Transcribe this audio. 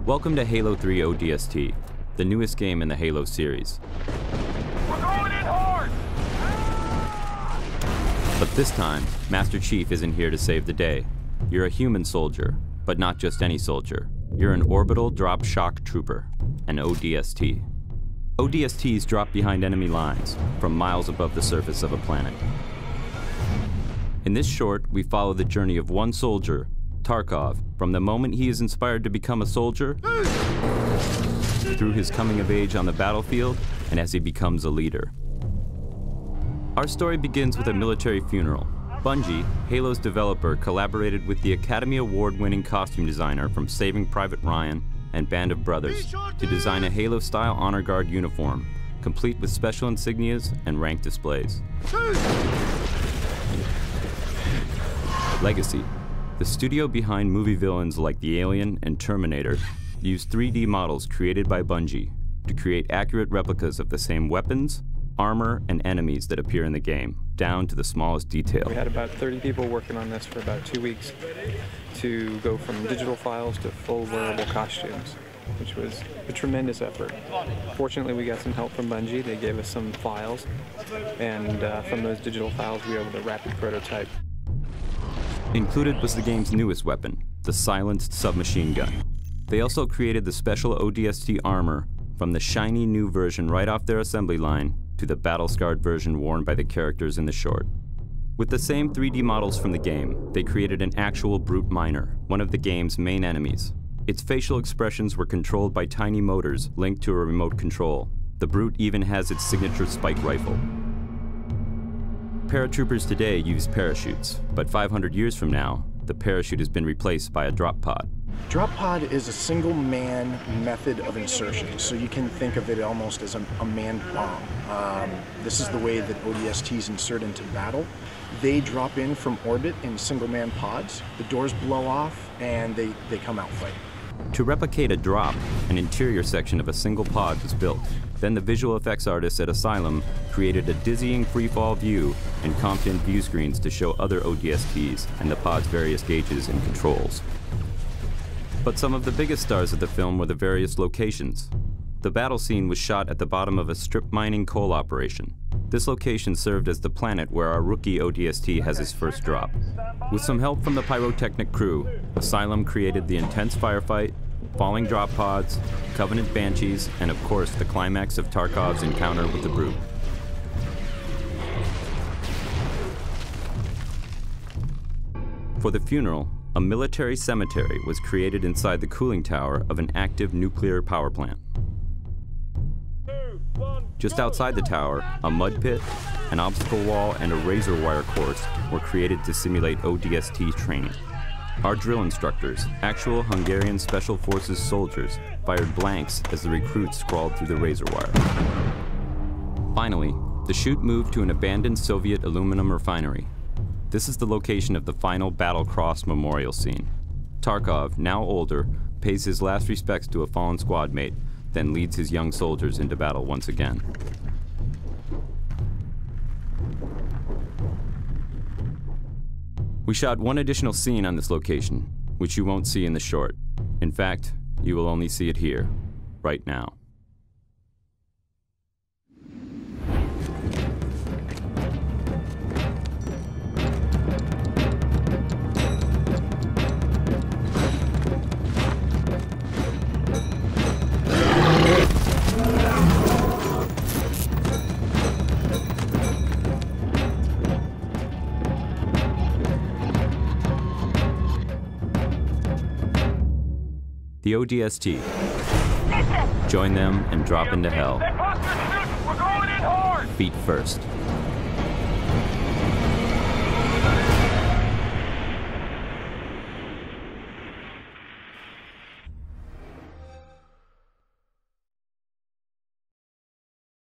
Welcome to Halo 3 ODST, the newest game in the Halo series. We're going in hard! But this time, Master Chief isn't here to save the day. You're a human soldier, but not just any soldier. You're an orbital drop shock trooper, an ODST. ODSTs drop behind enemy lines, from miles above the surface of a planet. In this short, we follow the journey of one soldier, Tarkov, from the moment he is inspired to become a soldier, through his coming of age on the battlefield, and as he becomes a leader. Our story begins with a military funeral. Bungie, Halo's developer, collaborated with the Academy Award-winning costume designer from Saving Private Ryan and Band of Brothers to design a Halo-style Honor Guard uniform, complete with special insignias and rank displays. Legacy. The studio behind movie villains like The Alien and Terminator used 3D models created by Bungie to create accurate replicas of the same weapons, armor, and enemies that appear in the game, down to the smallest detail. We had about 30 people working on this for about 2 weeks to go from digital files to full wearable costumes, which was a tremendous effort. Fortunately, we got some help from Bungie. They gave us some files, and from those digital files, we were able to rapid prototype. Included was the game's newest weapon, the silenced submachine gun. They also created the special ODST armor from the shiny new version right off their assembly line to the battle-scarred version worn by the characters in the short. With the same 3D models from the game, they created an actual brute miner, one of the game's main enemies. Its facial expressions were controlled by tiny motors linked to a remote control. The brute even has its signature spike rifle. Paratroopers today use parachutes, but 500 years from now, the parachute has been replaced by a drop pod. Drop pod is a single-man method of insertion, so you can think of it almost as a manned bomb. This is the way that ODSTs insert into battle. They drop in from orbit in single-man pods, the doors blow off, and they come out fighting. To replicate a drop, an interior section of a single pod was built. Then the visual effects artists at Asylum created a dizzying freefall view and comped in view screens to show other ODSTs and the pod's various gauges and controls. But some of the biggest stars of the film were the various locations. The battle scene was shot at the bottom of a strip mining coal operation. This location served as the planet where our rookie ODST has his first drop. With some help from the pyrotechnic crew, Asylum created the intense firefight, falling drop pods, Covenant Banshees, and of course the climax of Tarkov's encounter with the Brute. For the funeral, a military cemetery was created inside the cooling tower of an active nuclear power plant. Just outside the tower, a mud pit, an obstacle wall, and a razor wire course were created to simulate ODST training. Our drill instructors, actual Hungarian Special Forces soldiers, fired blanks as the recruits crawled through the razor wire. Finally, the shoot moved to an abandoned Soviet aluminum refinery. This is the location of the final Battle Cross memorial scene. Tarkov, now older, pays his last respects to a fallen squad mate, then leads his young soldiers into battle once again. We shot one additional scene on this location, which you won't see in the short. In fact, you will only see it here, right now. The ODST. Join them and drop into hell. We're going in hard! Feet first.